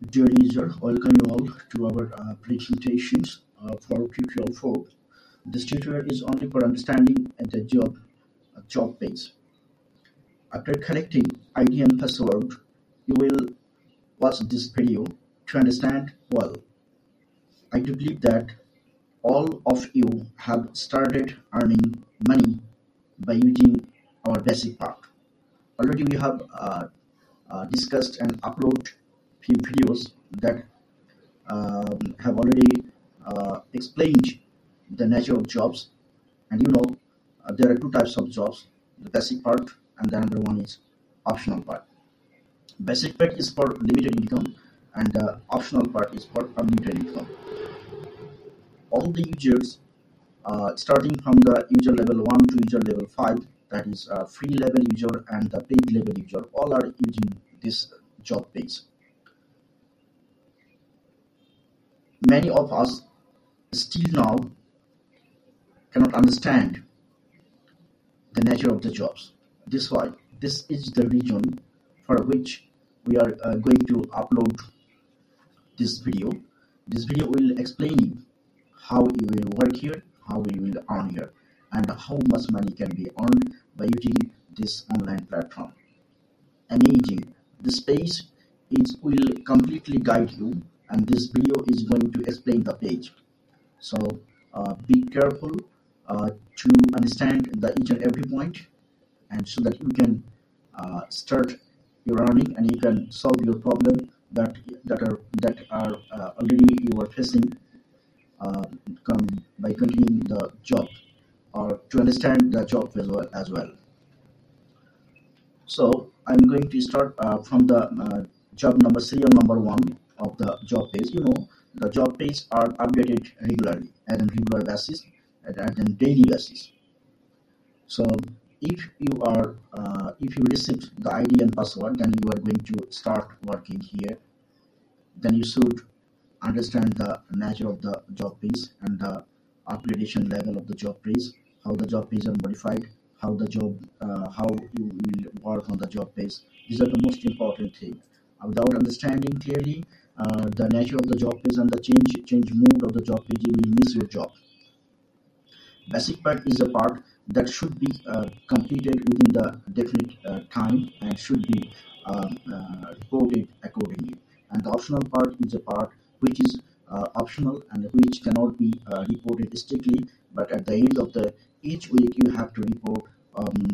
Dear user, welcome you all to our presentations for tutorial 4. This tutorial is only for understanding the job page. After collecting ID and password, you will watch this video to understand well. I do believe that all of you have started earning money by using our basic part. Already we have discussed and upload few videos that have already explained the nature of jobs, and there are two types of jobs: the basic part and the another one is optional part. Basic part is for limited income, and the optional part is for unlimited income. All the users, starting from the user level 1 to user level 5, that is free level user and the paid level user, all are using this job page. Many of us still now cannot understand the nature of the jobs. This is the reason for which we are going to upload this video. This video will explain you how you will work here, how you will earn here, and how much money can be earned by using this online platform. Amazing. This page will completely guide you, and this video is going to explain the page. So be careful to understand each and every point, and so that you can start your earning and you can solve your problem that are already you are facing by continuing the job or to understand the job as well. So I'm going to start from the serial number 1 of the job page. The job page are updated regularly and on regular basis and on daily basis. So if you receive the ID and password, then you are going to start working here. Then you should understand the nature of the job page and the upgradation level of the job page, how the job page are modified, how you will work on the job page. These are the most important thing. Without understanding clearly the nature of the job page and the change mode of the job page, you will miss your job. Basic part is a part that should be completed within the definite time and should be reported accordingly. And the optional part is a part which is optional and which cannot be reported strictly, but at the end of each week you have to report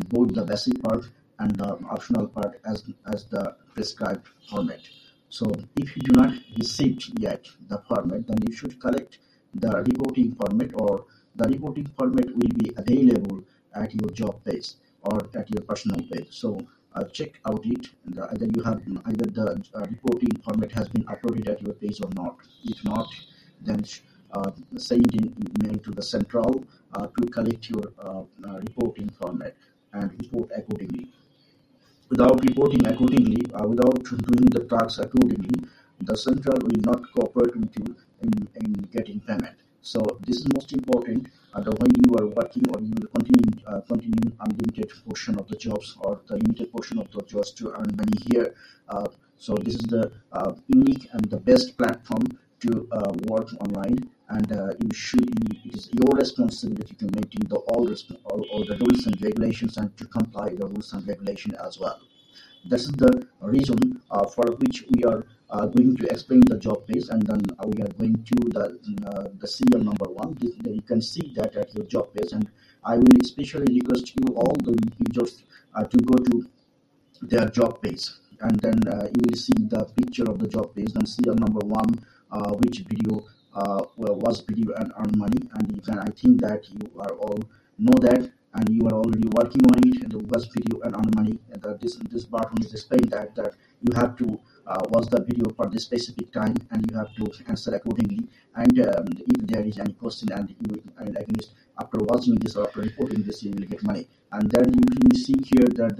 both the basic part and the optional part as the prescribed format. So if you do not receive yet the format, then you should collect the reporting format, or the reporting format will be available at your job page or at your personal page. So check out it. Either the reporting format has been uploaded at your page or not. If not, then send an email to the central to collect your reporting format and report accordingly. Without reporting accordingly, without doing the tasks accordingly, the central will not cooperate with you in getting payment. So this is most important. When you are working or you will continue unlimited portion of the jobs or the limited portion of the jobs to earn money here. So this is the unique and the best platform to work online, and it is your responsibility to maintain all the rules and regulations and to comply the rules and regulation as well. This is the reason for which we are going to explain the job page, and then we are going to the serial number 1. You can see that at your job page, and I will especially request you all the users to go to their job page, and then you will see the picture of the job page, then serial number 1, which video was video and earn money, and I think that you are all know that, and you are already working on it, and the was video and earn money. And this button is explained that you have to watch the video for this specific time, and you have to answer accordingly. And if there is any question, and against after watching this or after reporting this, you will get money. And then you will see here that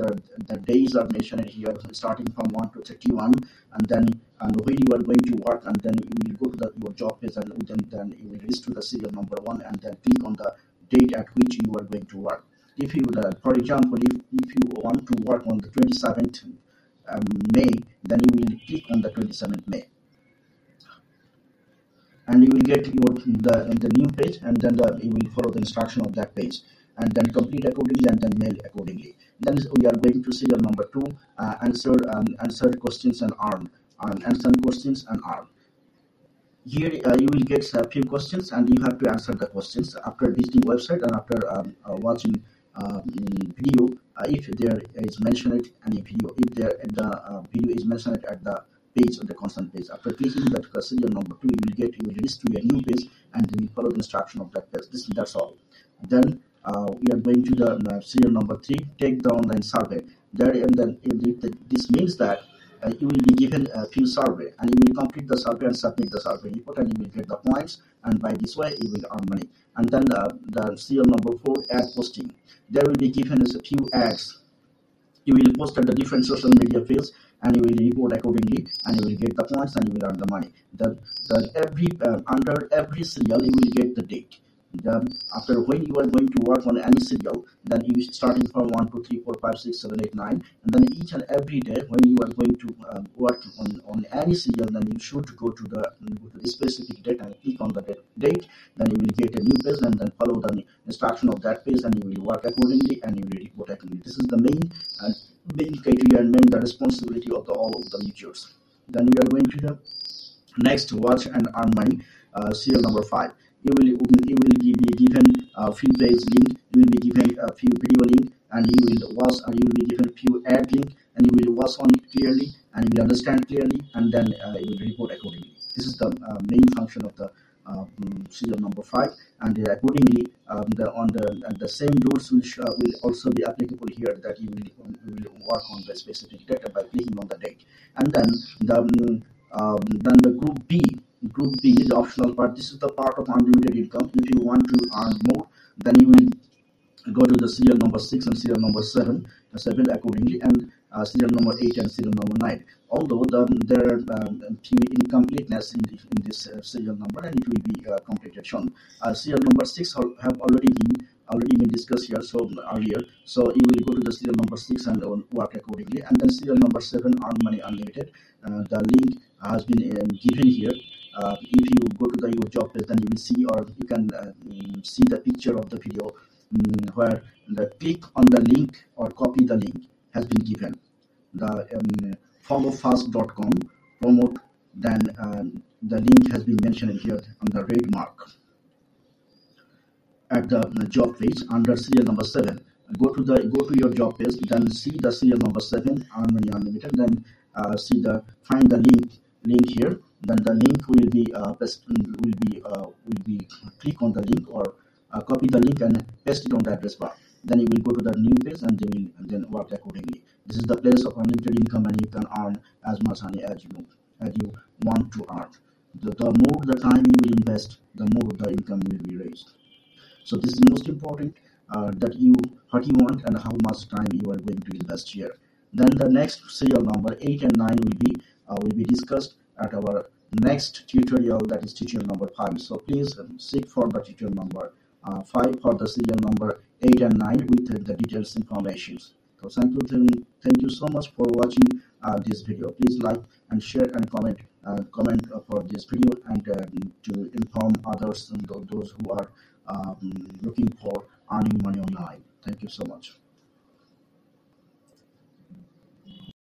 the days are mentioned here, starting from 1 to 31, and when you are going to work, and then you will go to your job page, and then you will register the serial number 1, and then click on the date at which you are going to work. If you, for example, if you want to work on the 27th May, then you will click on the 27th May. and you will get the new page, and then you will follow the instruction of that page, and then complete accordingly, and then mail accordingly. Then we are going to serial number 2, answer questions and earn, answer questions and earn. Here you will get a few questions, and you have to answer the questions after visiting website and after watching video. If there is mentioned any video, if the video is mentioned at the page of the constant page, after clicking that serial number 2, you will reach to a new page, and then you follow the instruction of that page. That's all. Then we are going to the serial number 3, take the online survey. There, and then this means that you will be given a few survey, and you will complete the survey and submit the survey report, and you will get the points, and by this way you will earn money. And then the serial number 4, ad posting. There will be given as a few ads. You will post at the different social media fields, and you will report accordingly, and you will get the points, and you will earn the money. Under every serial you will get the date. After when you are going to work on any serial, then you starting from 1, 2, 3, 4, 5, 6, 7, 8, 9, and then each and every day when you are going to work on any serial, then you should go to the specific date and click on the date. Then you will get a new page, and then follow the instruction of that page, and you will work accordingly, and you will report accordingly. This is the main criteria and the responsibility of all of the users. Then we are going to the next, watch and earn money, serial number 5. You will be given a few page link, you will be given a few video link, and you will be given a few ad link, and you will watch on it clearly, and you will understand clearly, and then you will report accordingly. This is the main function of the serial number 5, and accordingly the same rules will also be applicable here, that you will work on the specific data by clicking on the date. And then the group B, the optional part. This is the part of unlimited income. If you want to earn more, then you will go to the serial number 6 and serial number 7, accordingly, and serial number 8 and serial number 9. Although there are few incompleteness in this serial number, and it will be completed soon. Serial number 6 have already been discussed here earlier. So you will go to the serial number 6 and work accordingly. And then serial number 7, earn money unlimited. The link has been given here. If you go to your job page, then you will see, or you can see the picture of the video where the click on the link or copy the link has been given. The followfast.com promote, then the link has been mentioned here on the red mark at the job page under serial number 7. Go to your job page, then see the serial number 7, earn money unlimited. Then find the link here. Then the link will be click on the link, or copy the link and paste it on the address bar. Then you will go to the new page, and then work accordingly. This is the place of unlimited income, and you can earn as much money as you want to earn. The more the time you will invest, the more the income will be raised. So this is most important, that what you want and how much time you are going to invest here. Then the next serial number 8 and 9 will be discussed at our next tutorial, that is tutorial number 5. So please seek for the tutorial number 5 for the serial number 8 and 9 with the details information. So thank you so much for watching this video. Please like and share and comment for this video, and to inform others, those who are looking for earning money online. Thank you so much.